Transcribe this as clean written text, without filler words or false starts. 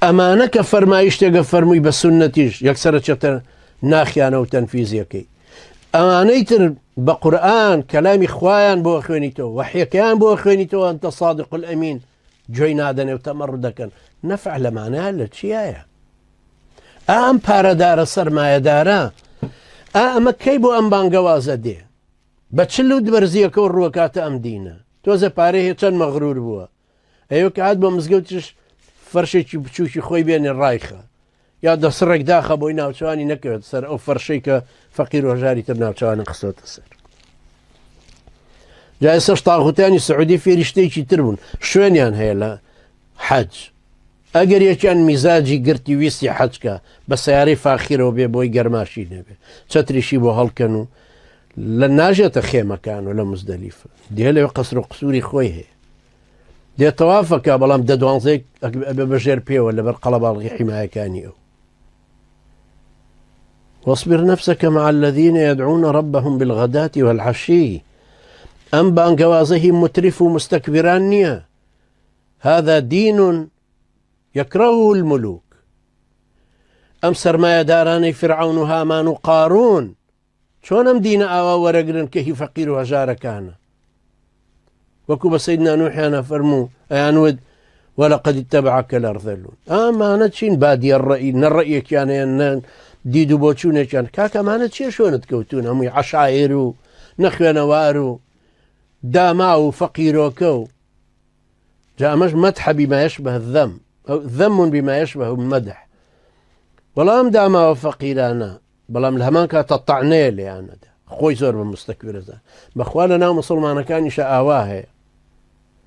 ئەمانە کە فەرمایش تێگە فەرمووی بە سونەتیش یەکسەرە چێتە ناخیانە و تەنفیزیەکەی. ئەمانەی تر بە قورئان کەلامی خوایان بۆ خوێنیتەوە وحیەکەیان بۆ خوێنیتەوە ئەنتە صادق الئەمین جۆی نادەنێ و تەمەڕ دەکەن. نەفع لەمانە لە چیایە؟ ئەم پارەدارە سەرمایەدارە ئەمە کەی بۆ ئەم بانگەوازە دێ بە چل و دبەرزیەکە و ڕووەکاتە ئەم دینە تۆزە پارەی هێ چەند مەغرور بووە ئەوە کە هات بۆ مزگەوتش فەرشێکی بچووکی خۆی بێنێ ڕایخە یا دەسڕێک داخە بۆی ناوچوانی نەکەوێت سەر ئەو فەرشەی کە فەقیر و هەژاری تر ناوچوانە قسەتە سەر. جا ئێستا تاغوتانی سعودی فێری شتێکی تر بوون شوێنیان هەیە لە حەج ئەگەر یەکیان میزاجی گرتی ویستی حەجکە بە سیارەی فاخیرەوە بێ بۆی گەرماشی نەبێ چەتریشی بۆ هەڵکەن و لە ناژێتە خێمەکان و لە مزدەلیفە دێ لەوێ قەسر و قسووری خۆی هەیە دێ تەوافەکە بەڵام دە دوانزەیەک ئەبێ بەژێر پێوە لەبەر قەڵەباڵغی حیمایەکانی ئەو. واصبر نفسك مع الذين يدعون ربهم بالغداة والعشي ئەم بانگەوازە هی مترف و مستەکبران نییە. هذا دين يكرهه الملوك. ئەم سەرمایەدارانەی فرعون و هامان و قارون چۆن ئەم دینە ئاوا وەرەگرن کە هی فەقیر و هەژارەکانە وەکو بە سەیدنا نوحیانە فەرموو ئەیانوت وەلەقەد اتبعك الأرذلون. ئەمانە چین بادیە ڕەئی نەڕەئیەکیانیان نە دید و بۆ چوونێکیان کاکەمانە چێ شوێنت کەوتون هەمووی عەشایر و نەخوێنەوار و داما و فەقیرۆکە و جا ئەمەش مەدح بما يشبه الذم أو ذم بما يشبه المدح. بەڵام داماوە فەقیرانە بەڵام لە هەمان کاتە تەعنەیە لێیانەدا خۆی زۆر بە مستەکبرەدا بەخوا لە ناو مسڵمانەکانیشە ئاوا هەیە